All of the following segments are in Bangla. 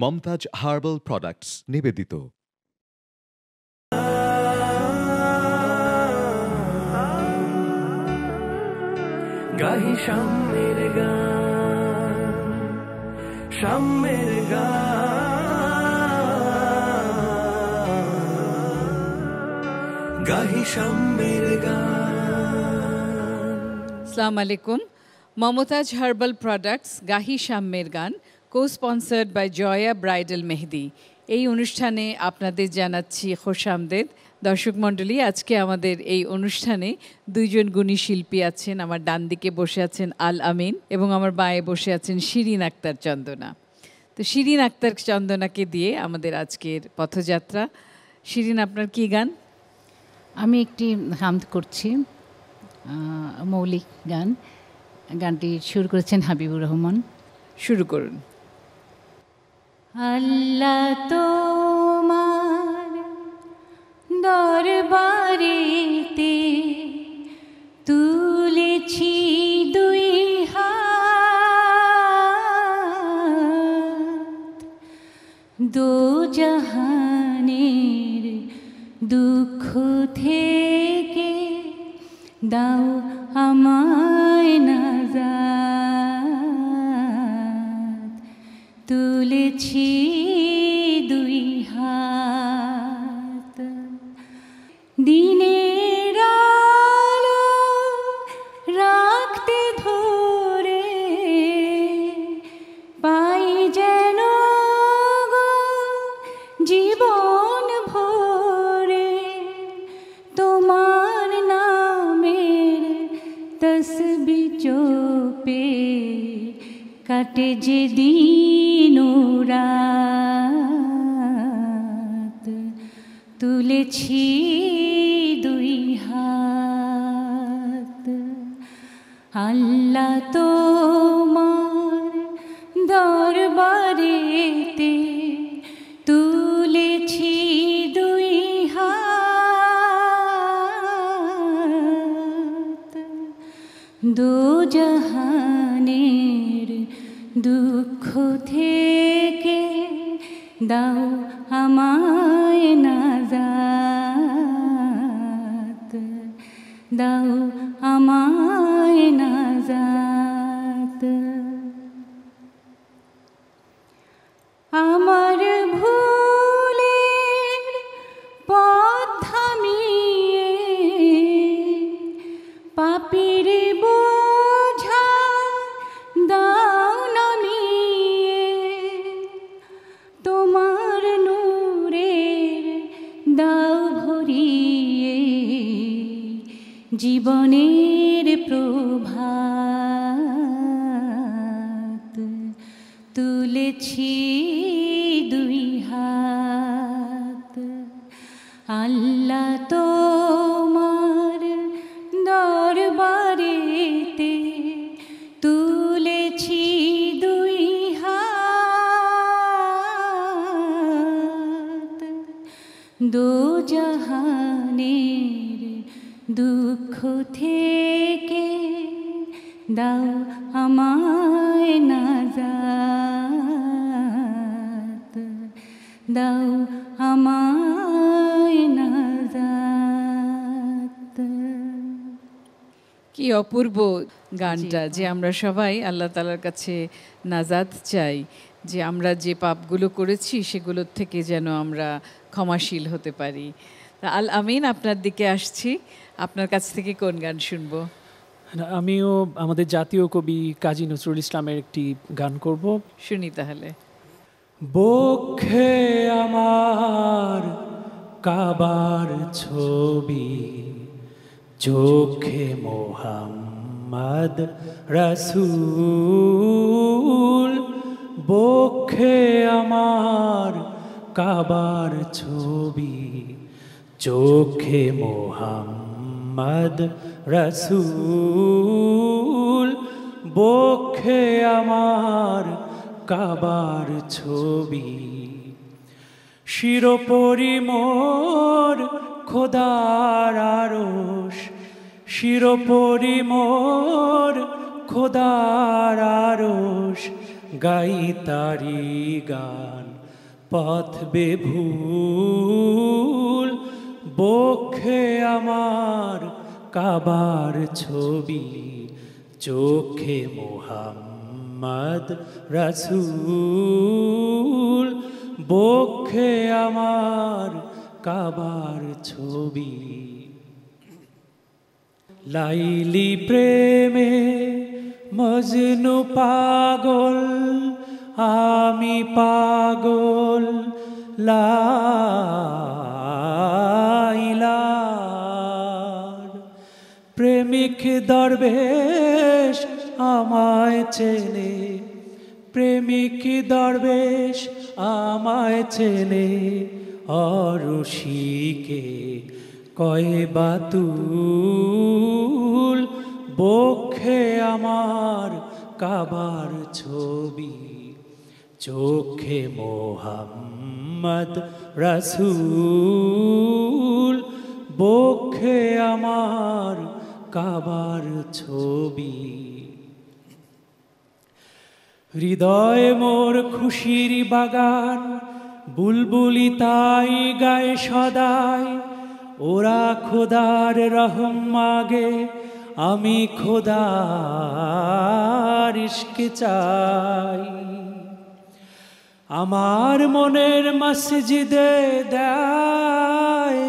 মমতাজ হার্বাল প্রোডাক্টস নিবেদিত। গাহি শামের গান, শামের গান, গাহি শামের গান। আসসালামু আলাইকুম। মমতাজ হার্বাল প্রোডাক্টস গাহি শামের গান, co-sponsored by Jaya bridal Mehedi. এই অনুষ্ঠানে আপনাদের জানাচ্ছি খোশামদেদ। দর্শক মণ্ডলী, আজকে আমাদের এই অনুষ্ঠানে দুইজন গুণী শিল্পী আছেন। আমার ডান দিকে বসে আছেন আল আমিন এবং আমার বাঁয়ে বসে আছেন শিরিন আক্তার চন্দনা। তো শিরিন আক্তার চন্দনাকে দিয়ে আমাদের আজকের পথযাত্রা। শিরিন, আপনার কি গান? আমি একটি হামদ করছি, মৌলিক গান। গানটি শুরু করেছেন হাবিবুর রহমান। শুরু করুন। আল্লাহ তোমার দরবারেতে তুলেছি দুই হাত, দো জাহানের দুঃখ থেকে দাও আমায় নাজাত, তুলেছি দুই হাত। দিনের আলো রাখতে ধরে পাই যেন গো জীবন ভরে, তোমার নামের তসবিহ জপে কাটে যে দিন ও রাত, তুলেছি দুই হাত। আল্লাহ তোমার দরবারেতে তুলেছি দুই হাত, দো জাহানের দুঃখ থেকে দাও আমায় নাজাত, দাও আমায় নাজাত। আমার ভুলের পথ থামিয়ে পাপীর বোঝা দাও নামিয়ে, তোমার নূরের দাও ভরিয়ে জীবনের প্রভাত, তুলেছি দুই হাত। আল্লাহ তোমার দরবারেতে তুলেছি দুই হাত, দো জাহানের দুঃখ থেকে দাও আমায় নাজাত, দাও আমায় নাজাত। কি অপূর্ব গানটা, যে আমরা সবাই আল্লাহ তাআলার কাছে নাজাত চাই, যে আমরা যে পাপগুলো করেছি সেগুলোর থেকে যেন আমরা ক্ষমাশীল হতে পারি। আল আমিন, আপনার দিকে আসছি। আপনার কাছ থেকে কোন গান শুনবো? আমিও আমাদের জাতীয় কবি কাজী নজরুল ইসলামের একটি গান করব। শুনি তাহলে। বক্ষে আমার কাবার ছবি, চোখে মোহাম্মদ রাসূল, বক্ষে আমার কাবার ছবি, চোখে মোহাম্মদ রাসূল, বক্ষে আমার কাবার ছবি, শিরোপরি মোর খোদার আরশ, শিরোপরি মোর খোদার আরশ, গাই তারি গান। পথ বেভুল বক্ষে আমার কাবার ছবি, চোখে মোহাম্মদ রাসূল, বক্ষে আমার কাবার ছবি। লাইলি প্রেমে মজনু পাগল, আমি পাগল লাইলার। প্রেমিক দরবেশ আমায় চেনে, প্রেমিক দরবেশ আমায় চেনে, অরশিকে কয় বাতুল, বক্ষে আমার কাবার ছবি, চোখে মোহাম্মদ রাসূল, বক্ষে আমার কাবার ছবি। হৃদয় মোর খুশির বাগান, বুলবুলি তাই গায়ে সদাই, ওরা খোদার রহম মাগে, আমি খোদার ইশকে চাই। আমার মনের মসজিদে দেয়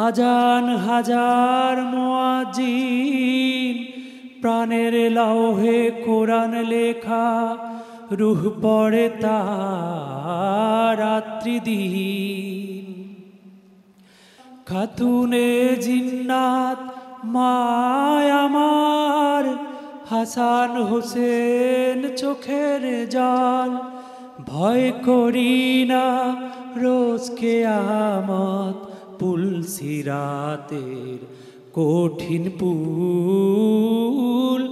আজান হাজার মুয়াজ্জিন, প্রাণের লৌহে কোরআন লেখা, রূহ পড়ে তার রাত্রি দিন। খাতুনে জিন্নাত মায় আমার, হাসান হোসেন চোখের জল, ভয় করি না রোজ কিয়ামত, পুলসিরাতের কঠিন পুল,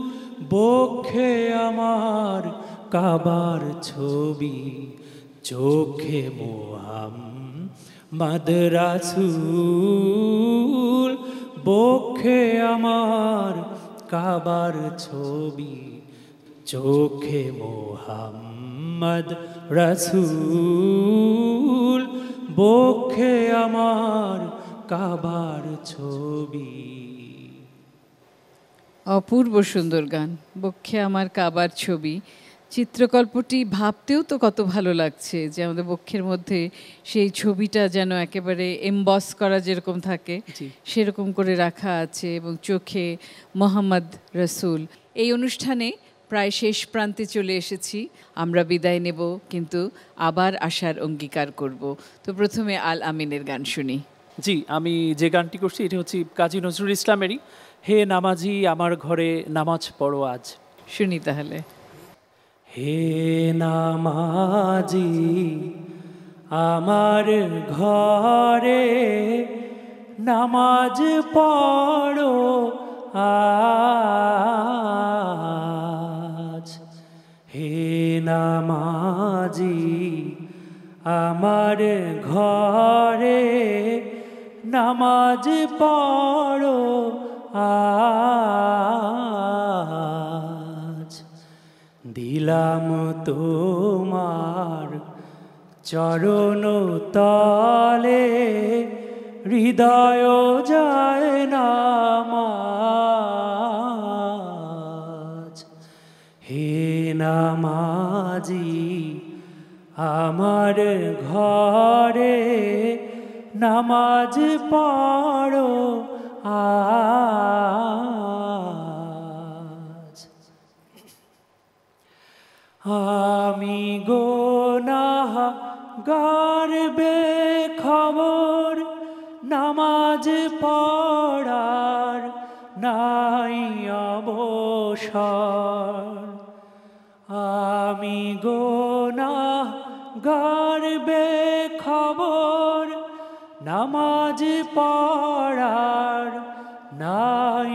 বক্ষে আমার কাবার ছবি, চোখে মুহাম্মদ রাসূল, বক্ষে আমার কাবার ছবি, চোখে মুহাম্মদ রাসূল, বক্ষে আমার কাবার ছবি। অপূর্ব সুন্দর গান, বক্ষে আমার কাবার ছবি। চিত্রকল্পটি ভাবতেও তো কত ভালো লাগছে যে আমাদের বক্ষের মধ্যে সেই ছবিটা যেন একেবারে এমবস করা যেরকম থাকে সেরকম করে রাখা আছে, এবং চোখে মোহাম্মদ রসুল। এই অনুষ্ঠানে প্রায় শেষ প্রান্তে চলে এসেছি, আমরা বিদায় নেব কিন্তু আবার আসার অঙ্গীকার করব। তো প্রথমে আল আমিনের গান শুনি। জি, আমি যে গানটি করছি এটা হচ্ছে কাজী নজরুল ইসলামেরই, হে নামাজি আমার ঘরে নামাজ পড়ো আজ। শুনি তাহলে। হে নামাজি আমার ঘরে নামাজ পড়ো আজ, হে নামাজি আমার ঘরে নামাজ পড়ো আজ। দিলাম তোমার চরণ তলে হৃদয় যায় নামাজ, হে নামাজি আমার ঘরে নামাজ পড়ো আজ। আমি গুনাহগার বেখবর, নামাজ পড়ার নাই অবসর। আমি গুনাহগার বেখবর, নামাজ পড়ার নাই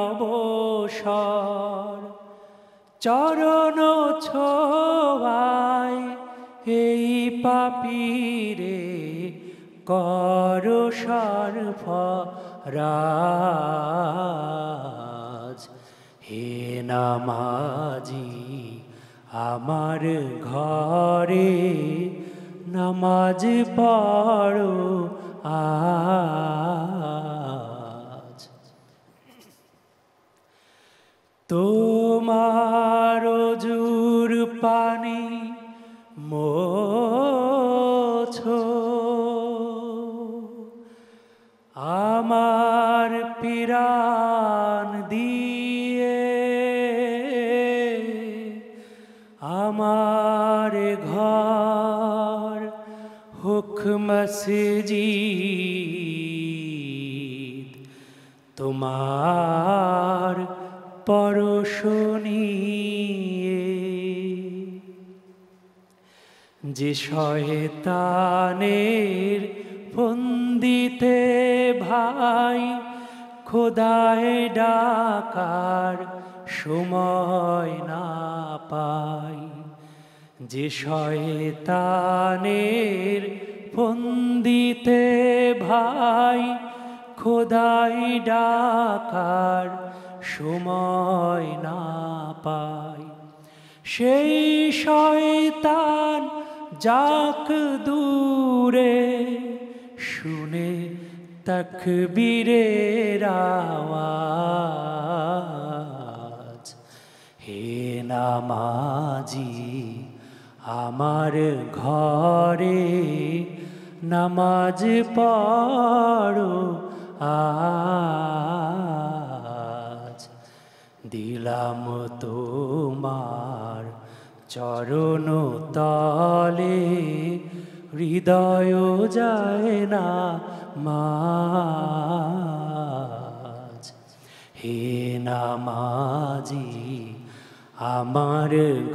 অবসর। চরণ ছোঁয়ায় এই পাপীরে করো সরফরাজ, হে নামাজি আমার ঘরে নামাজ পড়ো আজ। তোমার ওজুর পানি মোছো আমার পিরান দিয়ে, আমার ঘর হুক মসজিদ, তোমার পরশনিয়ে। যে শয়তানের ফন্দিতে ভাই খোদায় ডাকার সময় না পাই, যে শয়তানের ফন্দিতে ভাই খোদায় ডাকার সময় না পাই, সেই শয়তান যাক দূরে শুনে তাকবীরের আওয়াজ। হে নামাজি আমার ঘরে নামাজ পড়ো আজ। দিলাম তোমার চরণ তলে হৃদয় যায় না মাজ। হে নামাজি আমার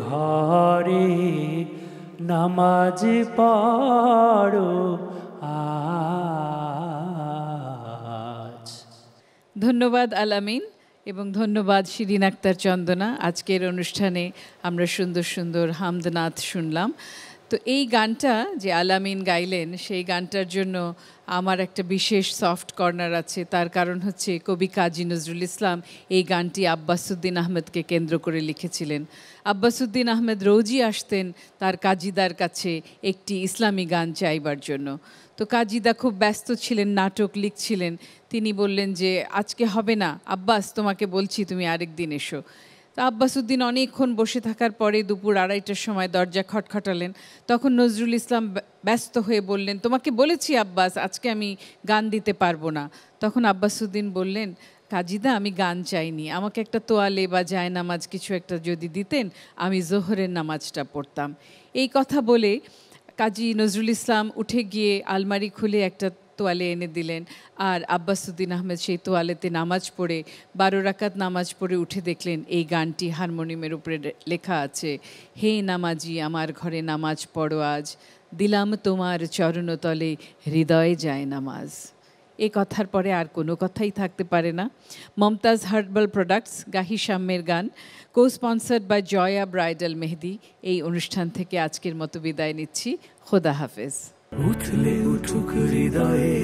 ঘরে নামাজ পড়ো আজ। ধন্যবাদ আলামিন এবং ধন্যবাদ শিরিন আক্তার চন্দনা। আজকের অনুষ্ঠানে আমরা সুন্দর সুন্দর হামদনাথ শুনলাম। তো এই গানটা যে আলামিন গাইলেন সেই গানটার জন্য আমার একটা বিশেষ সফট কর্নার আছে। তার কারণ হচ্ছে কবি কাজী নজরুল ইসলাম এই গানটি আব্বাসউদ্দিন আহমেদকে কেন্দ্র করে লিখেছিলেন। আব্বাসউদ্দিন আহমেদ রোজই আসতেন তার কাজীদার কাছে একটি ইসলামী গান চাইবার জন্য। তো কাজীদা খুব ব্যস্ত ছিলেন, নাটক লিখছিলেন। তিনি বললেন যে আজকে হবে না আব্বাস, তোমাকে বলছি তুমি আরেক দিন এসো। তো আব্বাসউদ্দিন অনেকক্ষণ বসে থাকার পরে দুপুর 2:30টার সময় দরজা খটখটালেন। তখন নজরুল ইসলাম ব্যস্ত হয়ে বললেন, তোমাকে বলেছি আব্বাস আজকে আমি গান দিতে পারবো না। তখন আব্বাসউদ্দিন বললেন, কাজীদা আমি গান চাইনি, আমাকে একটা তোয়ালে বা জায়নামাজ কিছু একটা যদি দিতেন আমি জোহরের নামাজটা পড়তাম। এই কথা বলে কাজী নজরুল ইসলাম উঠে গিয়ে আলমারি খুলে একটা তোয়ালে এনে দিলেন। আর আব্বাসউদ্দিন আহমেদ সেই তোয়ালেতে নামাজ পড়ে 12 রাকাত নামাজ পড়ে উঠে দেখলেন এই গানটি হারমোনিয়ামের উপরে লেখা আছে, হে নামাজি আমার ঘরে নামাজ পড়ো আজ, দিলাম তোমার চরণতলে হৃদয়ে যায় নামাজ। এই কথার পরে আর কোনো কথাই থাকতে পারে না। মমতাজ হার্বাল প্রোডাক্টস গাহি শাম্যের গান, co sponsored by Joya bridal Mehedi. এই অনুষ্ঠান থেকে আজকের মতো বিদায় নিচ্ছি। খোদা হাফেজ। উঠলে উঠুক হৃদয়ে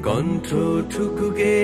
কণ্ঠ ঠুকুগে